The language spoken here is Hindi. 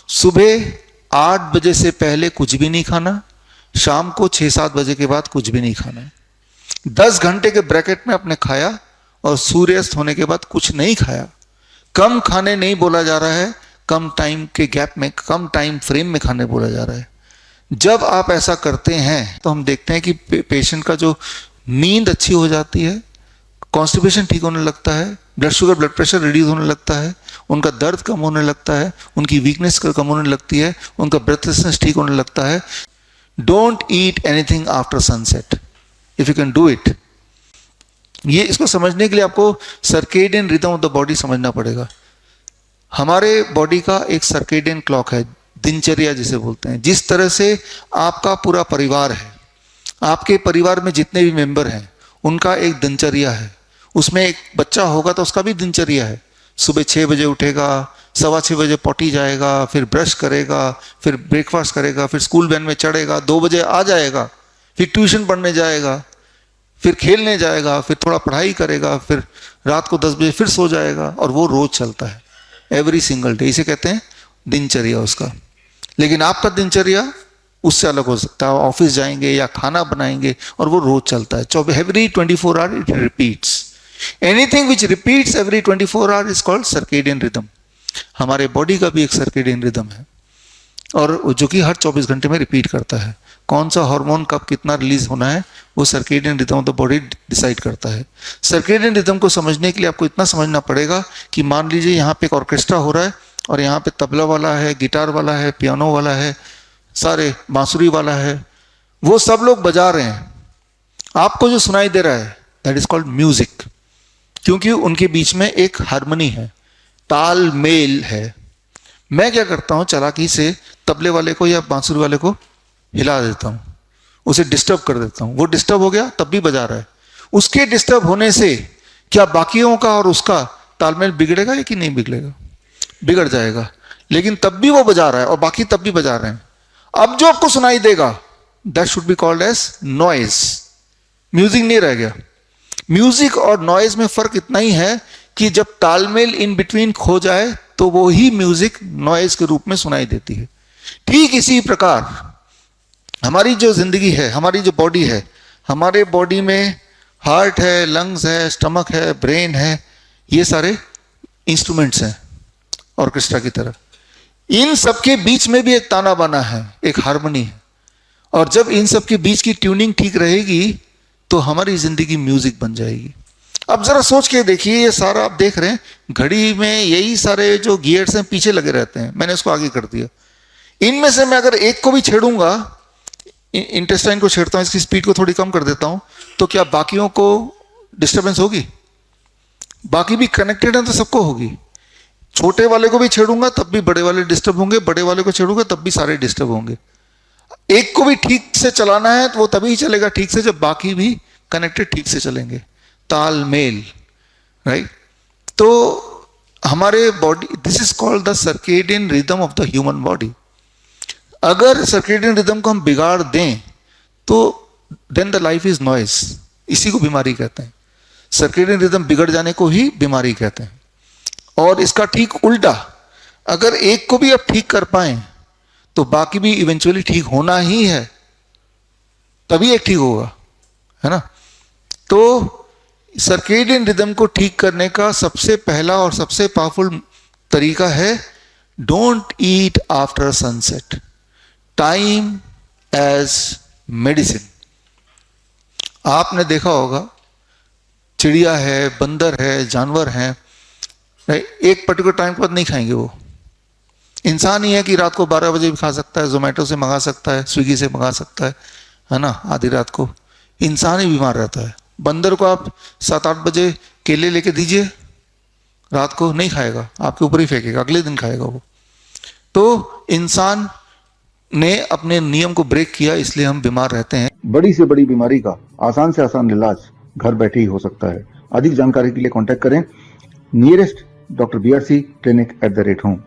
सुबह 8 बजे से पहले कुछ भी नहीं खाना, शाम को 6-7 बजे के बाद कुछ भी नहीं खाना। 10 घंटे के ब्रैकेट में आपने खाया और सूर्यास्त होने के बाद कुछ नहीं खाया। कम खाने नहीं बोला जा रहा है, कम टाइम के गैप में, कम टाइम फ्रेम में खाने बोला जा रहा है। जब आप ऐसा करते हैं तो हम देखते हैं कि पेशेंट का जो नींद अच्छी हो जाती है, कॉन्स्टिपेशन ठीक होने लगता है, blood sugar blood pressure reduce होने लगता है, उनका दर्द कम होने लगता है, उनकी वीकनेस कम होने लगती है, उनका ब्रेथलेसनेस ठीक होने लगता है। Don't eat anything after sunset if you can do it. ये इसको समझने के लिए आपको circadian rhythm of the body समझना पड़ेगा। हमारे बॉडी का एक सर्केडियन क्लॉक है, दिनचर्या जिसे बोलते हैं। जिस तरह से आपका पूरा परिवार है, आपके परिवार में जितने भी मेंबर हैं उनका एक दिनचर्या है। उसमें एक बच्चा होगा तो उसका भी दिनचर्या है। सुबह 6 बजे उठेगा, 6:15 बजे पॉटी जाएगा, फिर ब्रश करेगा, फिर ब्रेकफास्ट करेगा, फिर स्कूल वैन में चढ़ेगा, 2 बजे आ जाएगा, फिर ट्यूशन पढ़ने जाएगा, फिर खेलने जाएगा, फिर थोड़ा पढ़ाई करेगा, फिर रात को 10 बजे फिर सो जाएगा। और वो रोज चलता है, एवरी सिंगल डे। इसे कहते हैं दिनचर्या उसका। लेकिन आपका दिनचर्या उससे अलग हो सकता है। ऑफिस जाएंगे या खाना बनाएंगे और वो रोज चलता है। Every 24 hour it repeats. Anything which repeats every 24 our is called circadian rhythm. हमारे बॉडी का भी एक सर्केडियन रिदम है और जो कि हर 24 घंटे में रिपीट करता है। कौन सा हार्मोन कब कितना रिलीज होना है वो circadian rhythm of the body decide करता है। सर्केडियन रिदम को समझने के लिए आपको इतना समझना पड़ेगा कि मान लीजिए यहाँ पे एक ऑर्केस्ट्रा हो रहा है और यहाँ पे तबला वाला है, गिटार वाला है, पियानो वाला है, सारे बांसुरी वाला है, वो सब लोग बजा रहे हैं। आपको जो सुनाई दे रहा है दैट इज कॉल्ड म्यूजिक, क्योंकि उनके बीच में एक हार्मनी है, ताल मेल है। मैं क्या करता हूं, चालाकी से तबले वाले को या बांसुरी वाले को हिला देता हूं, उसे डिस्टर्ब कर देता हूं। वो डिस्टर्ब हो गया तब भी बजा रहा है। उसके डिस्टर्ब होने से क्या बाकियों का और उसका तालमेल बिगड़ेगा या कि नहीं बिगड़ेगा? बिगड़ जाएगा। लेकिन तब भी वो बजा रहा है और बाकी तब भी बजा रहे हैं। अब जो आपको सुनाई देगा that should be called as noise. Music नहीं रह गया। म्यूजिक और नॉइज में फर्क इतना ही है कि जब तालमेल इन बिटवीन खो जाए तो वो ही म्यूजिक नॉइज के रूप में सुनाई देती है। ठीक इसी प्रकार हमारी जो जिंदगी है, हमारी जो बॉडी है, हमारे बॉडी में हार्ट है, लंग्स है, स्टमक है, ब्रेन है, ये सारे इंस्ट्रूमेंट्स हैं ऑर्केस्ट्रा की तरह। इन सब के बीच में भी एक ताना बाना है, एक हार्मनी है। और जब इन सब के बीच की ट्यूनिंग ठीक रहेगी तो हमारी जिंदगी म्यूजिक बन जाएगी। अब जरा सोच के देखिए, ये सारा आप देख रहे हैं घड़ी में यही सारे जो गियर्स हैं पीछे लगे रहते हैं। मैंने इसको आगे कर दिया। इनमें से मैं अगर एक को भी छेड़ूंगा, इंटेस्टाइन को छेड़ता हूं, इसकी स्पीड को थोड़ी कम कर देता हूं, तो क्या बाकियों को डिस्टर्बेंस होगी? बाकी भी कनेक्टेड है तो सबको होगी। छोटे वाले को भी छेड़ूंगा तब भी बड़े वाले डिस्टर्ब होंगे, बड़े वाले को छेड़ूंगा तब भी सारे डिस्टर्ब होंगे। एक को भी ठीक से चलाना है तो वो तभी ही चलेगा ठीक से जब बाकी भी कनेक्टेड ठीक से चलेंगे। तालमेल, राइट? तो हमारे body, this is called the circadian rhythm of the human body. अगर सर्केडियन रिदम को हम बिगाड़ दें तो then the life is noise. इसी को बीमारी कहते हैं। सर्केडियन रिदम बिगड़ जाने को ही बीमारी कहते हैं। और इसका ठीक उल्टा, अगर एक को भी आप ठीक कर पाए तो बाकी भी इवेंचुअली ठीक होना ही है, तभी एक ठीक होगा, है ना? तो सर्केडियन रिदम को ठीक करने का सबसे पहला और सबसे पावरफुल तरीका है don't eat after sunset. Time as medicine. आपने देखा होगा चिड़िया है, बंदर है, जानवर हैं, एक पर्टिकुलर टाइम के बाद नहीं खाएंगे। वो इंसान ही है कि रात को 12 बजे भी खा सकता है, जोमेटो से मंगा सकता है, स्विगी से मंगा सकता है ना, आधी रात को। इंसान ही बीमार रहता है। बंदर को आप 7-8 बजे केले लेके दीजिए, रात को नहीं खाएगा, आपके ऊपर ही फेंकेगा, अगले दिन खाएगा वो। तो इंसान ने अपने नियम को ब्रेक किया, इसलिए हम बीमार रहते हैं। बड़ी से बड़ी बीमारी का आसान से आसान इलाज घर बैठे ही हो सकता है। अधिक जानकारी के लिए कांटेक्ट करें nearest doctor BRC clinic @ home।